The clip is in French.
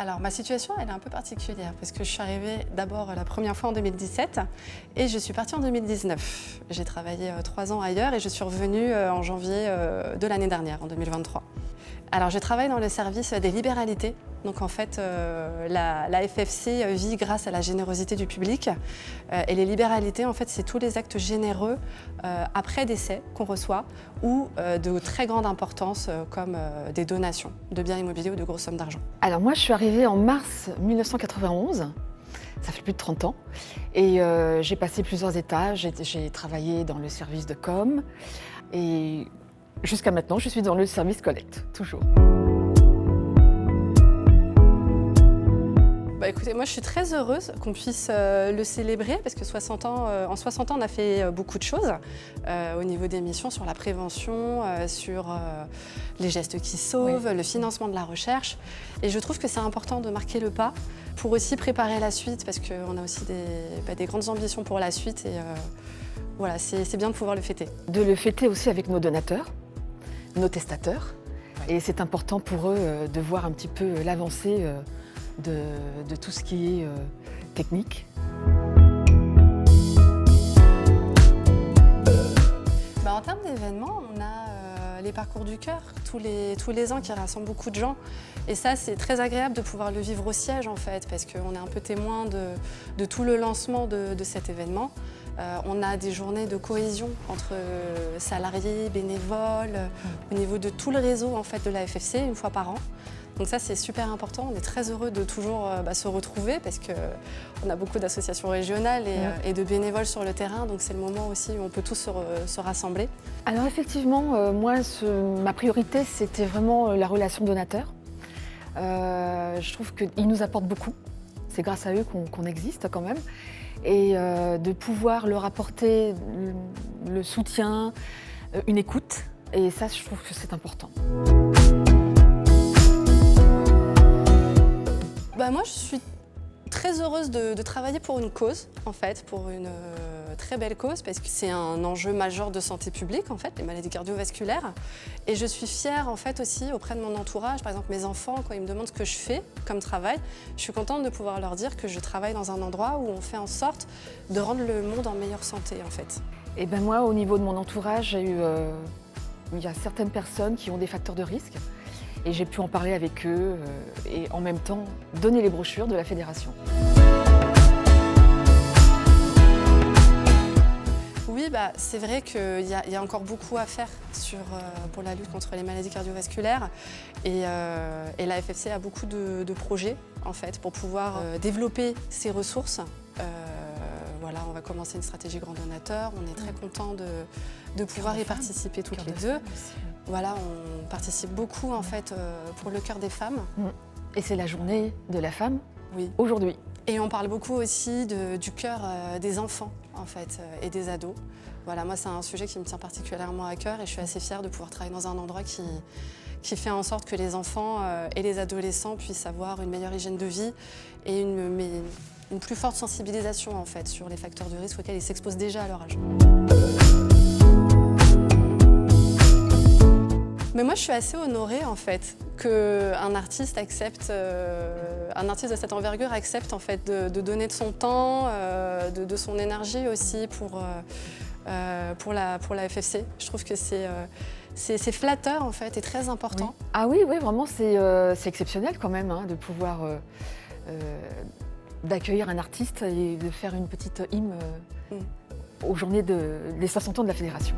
Alors ma situation elle est un peu particulière parce que je suis arrivée d'abord la première fois en 2017 et je suis partie en 2019. J'ai travaillé 3 ans ailleurs et je suis revenue en janvier de l'année dernière, en 2023. Alors je travaille dans le service des libéralités. Donc en fait, la FFC vit grâce à la générosité du public. Et les libéralités, en fait, c'est tous les actes généreux après décès qu'on reçoit ou de très grande importance comme des donations de biens immobiliers ou de grosses sommes d'argent. Alors moi, je suis arrivée en mars 1991. Ça fait plus de 30 ans. Et j'ai passé plusieurs étages. J'ai travaillé dans le service de com. Et jusqu'à maintenant, je suis dans le service collecte, toujours. Bah écoutez, moi je suis très heureuse qu'on puisse le célébrer parce que en 60 ans on a fait beaucoup de choses au niveau des missions sur la prévention, sur les gestes qui sauvent, le financement de la recherche. Et je trouve que c'est important de marquer le pas pour aussi préparer la suite parce qu'on a aussi des grandes ambitions pour la suite et voilà, c'est bien de pouvoir le fêter. De le fêter aussi avec nos donateurs, nos testateurs. Et c'est important pour eux de voir un petit peu l'avancée de tout ce qui est technique. En termes d'événements, on a les parcours du cœur tous les ans qui rassemblent beaucoup de gens. Et ça, c'est très agréable de pouvoir le vivre au siège en fait, parce qu'on est un peu témoin de tout le lancement de cet événement. On a des journées de cohésion entre salariés, bénévoles, au niveau de tout le réseau en fait, de la FFC, une fois par an. Donc ça, c'est super important. On est très heureux de toujours se retrouver parce qu'on a beaucoup d'associations régionales et de bénévoles sur le terrain. Donc c'est le moment aussi où on peut tous se rassembler. Alors effectivement, moi, ma priorité, c'était vraiment la relation donateur. Je trouve qu'ils nous apportent beaucoup. C'est grâce à eux qu'on existe quand même. Et de pouvoir leur apporter le soutien, une écoute. Et ça, je trouve que c'est important. Moi, je suis très heureuse de travailler pour une cause, en fait, pour une très belle cause, parce que c'est un enjeu majeur de santé publique, en fait, les maladies cardiovasculaires. Et je suis fière, en fait, aussi auprès de mon entourage, par exemple mes enfants, quand ils me demandent ce que je fais comme travail, je suis contente de pouvoir leur dire que je travaille dans un endroit où on fait en sorte de rendre le monde en meilleure santé, en fait. Et ben moi, au niveau de mon entourage, il y a certaines personnes qui ont des facteurs de risque. Et j'ai pu en parler avec eux et en même temps donner les brochures de la fédération. Oui, c'est vrai qu'il y a encore beaucoup à faire pour la lutte contre les maladies cardiovasculaires. Et la FFC a beaucoup de projets en fait, pour pouvoir développer ses ressources. Voilà, on va commencer une stratégie grand donateur. On est très content de pouvoir y participer toutes les deux. Voilà, on participe beaucoup en fait pour le cœur des femmes. Et c'est la journée de la femme aujourd'hui. Et on parle beaucoup aussi du cœur des enfants en fait et des ados. Voilà, moi c'est un sujet qui me tient particulièrement à cœur et je suis assez fière de pouvoir travailler dans un endroit qui fait en sorte que les enfants et les adolescents puissent avoir une meilleure hygiène de vie et une plus forte sensibilisation en fait sur les facteurs de risque auxquels ils s'exposent déjà à leur âge. Mais moi, je suis assez honorée en fait qu'un artiste accepte, un artiste de cette envergure accepte en fait de donner de son temps, de son énergie aussi pour la FFC. Je trouve que c'est flatteur en fait et très important. Oui. Ah oui, vraiment c'est exceptionnel quand même de pouvoir d'accueillir un artiste et de faire une petite hymne aux journées des 60 ans de la fédération.